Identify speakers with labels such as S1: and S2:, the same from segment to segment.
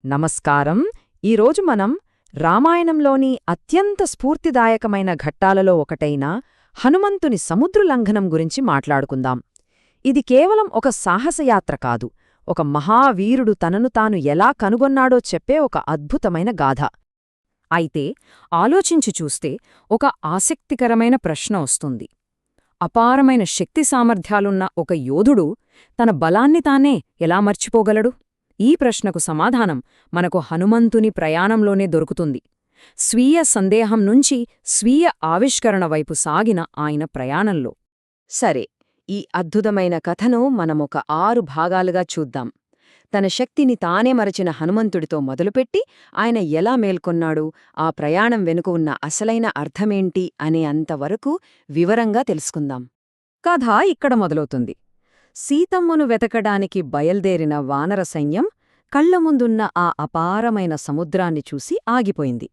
S1: నమస్కారం. ఈరోజు మనం రామాయణంలోని అత్యంత స్ఫూర్తిదాయకమైన ఘట్టాలలో ఒకటైన హనుమంతుని సముద్రలంఘనం గురించి మాట్లాడుకుందాం. ఇది కేవలం ఒక సాహసయాత్ర కాదు, ఒక మహావీరుడు తనను తాను ఎలా కనుగొన్నాడో చెప్పే ఒక అద్భుతమైన గాథ. అయితే ఆలోచించి చూస్తే ఒక ఆసక్తికరమైన ప్రశ్న వస్తుంది. అపారమైన శక్తి సామర్థ్యాలున్న ఒక యోధుడు తన బలాన్ని తానే ఎలా మర్చిపోగలడు? ఈ ప్రశ్నకు సమాధానం మనకు హనుమంతుని ప్రయాణంలోనే దొరుకుతుంది. స్వీయ సందేహం నుంచి స్వీయ ఆవిష్కరణ వైపు సాగిన ఆయన ప్రయాణంలో. సరే, ఈ అద్భుతమైన కథను మనమొక 6 భాగాలుగా చూద్దాం. తన శక్తిని తానే మరచిన హనుమంతుడితో మొదలుపెట్టి ఆయన ఎలా మేల్కొన్నాడు, ఆ ప్రయాణం వెనుక ఉన్న అసలైన అర్థమేంటి అనే అంతవరకు వివరంగా తెలుసుకుందాం. కథ ఇక్కడ మొదలవుతుంది. సీతమ్మను వెతకడానికి బయల్దేరిన వానర సైన్యం కళ్ల ముందున్న ఆ అపారమైన సముద్రాన్ని చూసి ఆగిపోయింది.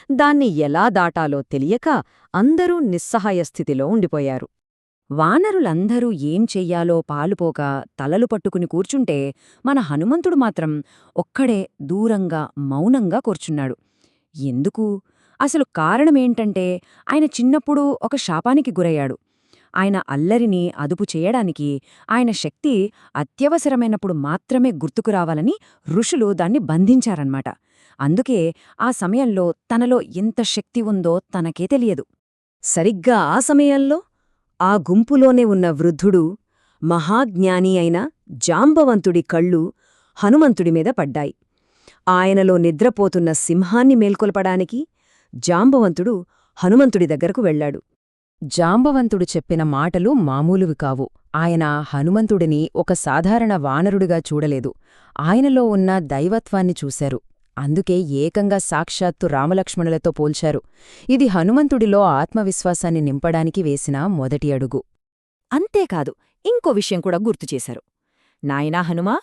S1: దాన్ని ఎలా దాటాలో తెలియక అందరూ నిస్సహాయ స్థితిలో ఉండిపోయారు. వానరులందరూ ఏం చెయ్యాలో పాలుపోక తలలు పట్టుకుని కూర్చుంటే మన హనుమంతుడు మాత్రం ఒక్కడే దూరంగా మౌనంగా కూర్చున్నాడు. ఎందుకు? అసలు కారణమేంటంటే ఆయన చిన్నప్పుడు ఒక శాపానికి గురయ్యాడు. ఆయన అల్లరిని అదుపు చేయడానికి ఆయన శక్తి అత్యవసరమైనప్పుడు మాత్రమే గుర్తుకురావాలని ఋషులు దాన్ని బంధించారన్నమాట. అందుకే ఆ సమయంలో తనలో ఎంత శక్తి ఉందో తనకే తెలియదు. సరిగ్గా ఆ సమయంలో ఆ గుంపులోనే ఉన్న వృద్ధుడు, మహాజ్ఞాని అయిన జాంబవంతుడి కళ్ళు హనుమంతుడి మీద పడ్డాయి. ఆయనలో నిద్రపోతున్న సింహాన్ని మేల్కొల్పడానికి జాంబవంతుడు హనుమంతుడి దగ్గరకు వెళ్లాడు. జాంబవంతుడు చెప్పిన మాటలు మామూలువి కావు. ఆయన హనుమంతుడిని ఒక సాధారణ వానరుడిగా చూడలేదు, ఆయనలో ఉన్న దైవత్వాన్ని చూశారు. అందుకే ఏకంగా సాక్షాత్తు రామలక్ష్మణులతో పోల్చారు. ఇది హనుమంతుడిలో ఆత్మవిశ్వాసాన్ని నింపడానికి వేసిన మొదటి అడుగు. అంతేకాదు, ఇంకో విషయం కూడా గుర్తుచేశారు. నాయనా హనుమా,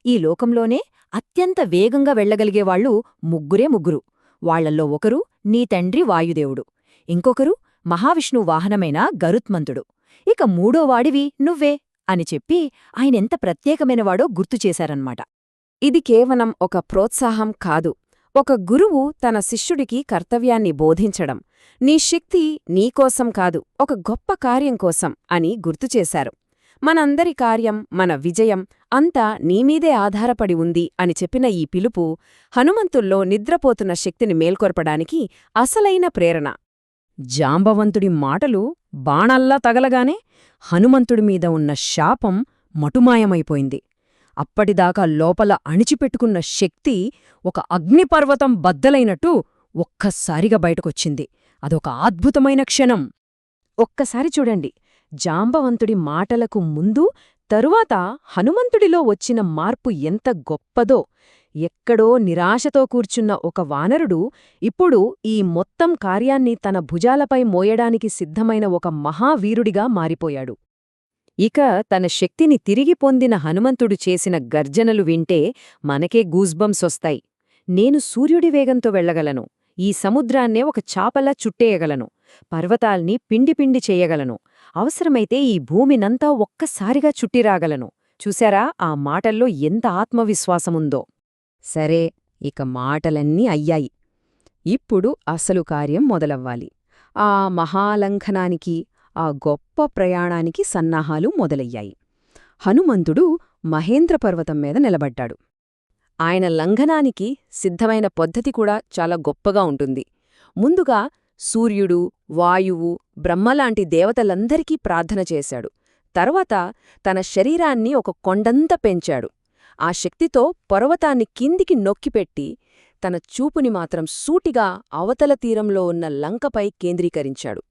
S1: ఈ లోకంలోనే అత్యంత వేగంగా వెళ్లగలిగేవాళ్లు ముగ్గురు. వాళ్లల్లో ఒకరు నీ తండ్రి వాయుదేవుడు, ఇంకొకరు మహావిష్ణు వాహనమైన గరుత్మంతుడు, ఇక మూడోవాడివి నువ్వే అని చెప్పి ఆయనెంత ప్రత్యేకమైనవాడో గుర్తుచేశారన్మాట. ఇది కేవలం ఒక ప్రోత్సాహం కాదు, ఒక గురువు తన శిష్యుడికి కర్తవ్యాన్ని బోధించడం. నీ శక్తి నీకోసం కాదు, ఒక గొప్ప కార్యం కోసం అని గుర్తుచేశారు. మనందరి కార్యం, మన విజయం అంతా నీమీదే ఆధారపడి ఉంది అని చెప్పిన ఈ పిలుపు హనుమంతుల్లో నిద్రపోతున్న శక్తిని మేల్కొల్పడానికి అసలైన ప్రేరణ. జాంబవంతుడి మాటలు బాణల్లా తగలగానే హనుమంతుడిమీద ఉన్న శాపం మటుమాయమైపోయింది. అప్పటిదాకా లోపల అణిచిపెట్టుకున్న శక్తి ఒక అగ్నిపర్వతం బద్దలైనట్టు ఒక్కసారిగా బయటకొచ్చింది. అదొక అద్భుతమైన క్షణం. ఒక్కసారి చూడండి, జాంబవంతుడి మాటలకు ముందు తరువాత హనుమంతుడిలో వచ్చిన మార్పు ఎంత గొప్పదో. ఎక్కడో నిరాశతో కూర్చున్న ఒక వానరుడు ఇప్పుడు ఈ మొత్తం కార్యాన్ని తన భుజాలపై మోయడానికి సిద్ధమైన ఒక మహావీరుడిగా మారిపోయాడు. ఇక తన శక్తిని తిరిగి పొందిన హనుమంతుడు చేసిన గర్జనలు వింటే మనకే గూస్బంప్సొస్తాయి. నేను సూర్యుడి వేగంతో వెళ్లగలను, ఈ సముద్రాన్నే ఒక చాపలా చుట్టేయగలను, పర్వతాల్ని పిండి చేయగలను, అవసరమైతే ఈ భూమినంతా ఒక్కసారిగా చుట్టిరాగలను. చూశారా ఆ మాటల్లో ఎంత ఆత్మవిశ్వాసముందో? సరే, ఇక మాటలన్నీ అయ్యాయి. ఇప్పుడు అసలు కార్యం మొదలవ్వాలి. ఆ మహాలంఘనానికి, ఆ గొప్ప ప్రయాణానికి సన్నాహాలు మొదలయ్యాయి. హనుమంతుడు మహేంద్రపర్వతం మీద నిలబడ్డాడు. ఆయన లంఘనానికి సిద్ధమైన పద్ధతి కూడా చాలా గొప్పగా ఉంటుంది. ముందుగా సూర్యుడు, వాయువు, బ్రహ్మలాంటి దేవతలందరికీ ప్రార్థన చేశాడు. తర్వాత తన శరీరాన్ని ఒక కొండంత పెంచాడు. ఆ శక్తితో పర్వతాన్ని కిందికి నొక్కిపెట్టి తన చూపుని మాత్రం సూటిగా అవతల తీరంలో ఉన్న లంకపై కేంద్రీకరించాడు.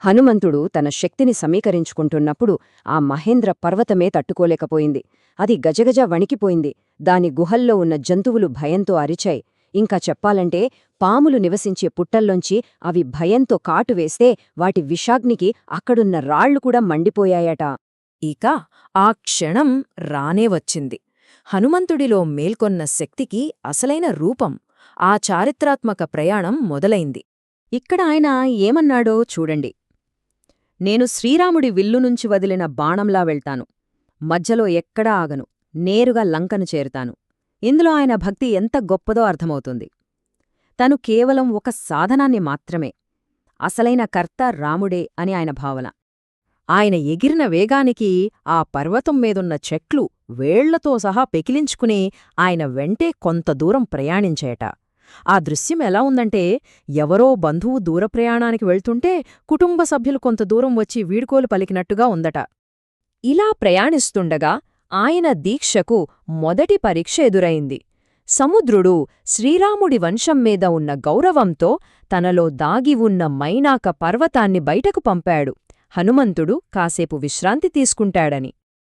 S1: హనుమంతుడు తన శక్తిని సమీకరించుకుంటున్నప్పుడు ఆ మహేంద్ర పర్వతమే తట్టుకోలేకపోయింది. అది గజగజ వణికిపోయింది. దాని గుహల్లో ఉన్న జంతువులు భయంతో అరిచాయి. ఇంకా చెప్పాలంటే పాములు నివసించే పుట్టల్లోంచి అవి భయంతో కాటువేస్తే వాటి విషాగ్నికి అక్కడున్న రాళ్లు కూడా మండిపోయాయట. ఇక ఆ క్షణం రానే వచ్చింది. హనుమంతుడిలో మేల్కొన్న శక్తికి అసలైన రూపం, ఆ చారిత్రాత్మక ప్రయాణం మొదలైంది. ఇక్కడ ఆయన ఏమన్నాడో చూడండి. నేను శ్రీరాముడి విల్లునుంచి వదిలిన బాణంలా వెళ్తాను, మధ్యలో ఎక్కడా ఆగను, నేరుగా లంకను చేరుతాను. ఇందులో ఆయన భక్తి ఎంత గొప్పదో అర్థమవుతుంది. తను కేవలం ఒక సాధనాన్ని మాత్రమే, అసలైన కర్త రాముడే అని ఆయన భావన. ఆయన ఎగిరిన వేగానికి ఆ పర్వతం మీదున్న చెట్లు వేళ్లతో సహా పెకిలించుకుని ఆయన వెంటే కొంత దూరం ప్రయాణించేట. ఆ దృశ్యం ఎలా ఉందంటే, ఎవరో బంధువు దూరప్రయాణానికి వెళ్తుంటే కుటుంబ సభ్యులు కొంత దూరం వచ్చి వీడ్కోలు పలికినట్టుగా ఉందట. ఇలా ప్రయాణిస్తుండగా ఆయన దీక్షకు మొదటి పరీక్ష ఎదురైంది. సముద్రుడు శ్రీరాముడి వంశం మీద ఉన్న గౌరవంతో తనలో దాగి ఉన్న మైనాక పర్వతాన్ని బయటకు పంపాడు, హనుమంతుడు కాసేపు విశ్రాంతి తీసుకుంటాడని.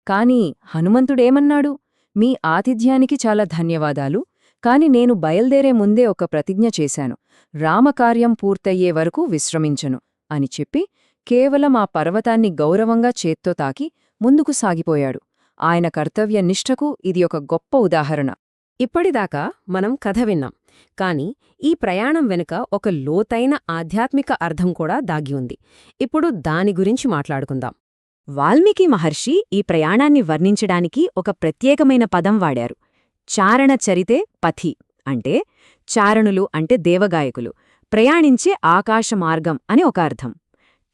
S1: కాని హనుమంతుడేమన్నాడు? మీ ఆతిథ్యానికి చాలా ధన్యవాదాలు, కాని నేను బయల్దేరే ముందే ఒక ప్రతిజ్ఞ చేశాను, రామకార్యం పూర్తయ్యే వరకు విశ్రమించను అని చెప్పి కేవలం ఆ పర్వతాన్ని గౌరవంగా చేత్తో తాకి ముందుకు సాగిపోయాడు. ఆయన కర్తవ్యనిష్టకు ఇది ఒక గొప్ప ఉదాహరణ. ఇప్పటిదాకా మనం కథ విన్నాం, కాని ఈ ప్రయాణం వెనుక ఒక లోతైన ఆధ్యాత్మిక అర్థం కూడా దాగి ఉంది. ఇప్పుడు దాని గురించి మాట్లాడుకుందాం. వాల్మీకి మహర్షి ఈ ప్రయాణాన్ని వర్ణించడానికి ఒక ప్రత్యేకమైన పదం వాడారు. చారణచరితే పథి అంటే చారణులు అంటే దేవగాయకులు, ప్రయాణించే ఆకాశమార్గం అని ఒక అర్థం.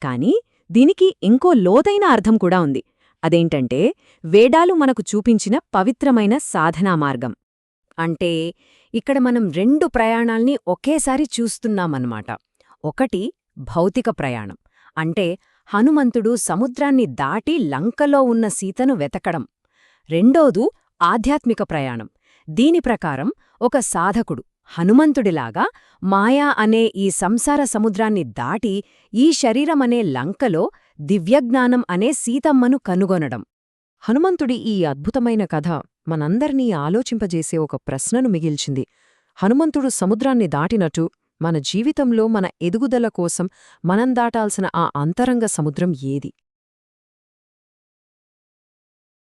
S1: కాని దీనికి ఇంకో లోతైన అర్థం కూడా ఉంది. అదేంటంటే వేదాలు మనకు చూపించిన పవిత్రమైన సాధనా మార్గం. అంటే ఇక్కడ మనం రెండు ప్రయాణాల్ని ఒకేసారి చూస్తున్నామన్నమాట. ఒకటి భౌతిక ప్రయాణం, అంటే హనుమంతుడు సముద్రాన్ని దాటి లంకలో ఉన్న సీతను వెతకడం. రెండోదు ఆధ్యాత్మిక ప్రయాణం. దీని ప్రకారం ఒక సాధకుడు హనుమంతుడిలాగా మాయా అనే ఈ సంసార సముద్రాన్ని దాటి ఈ శరీరమనే లంకలో దివ్యజ్ఞానం అనే సీతమ్మను కనుగొనడం. హనుమంతుడి ఈ అద్భుతమైన కథ మనందర్నీ ఆలోచింపజేసే ఒక ప్రశ్నను మిగిల్చింది. హనుమంతుడు సముద్రాన్ని దాటినట్టు మన జీవితంలో మన ఎదుగుదల కోసం మనం దాటాల్సిన ఆ అంతరంగ సముద్రం ఏది?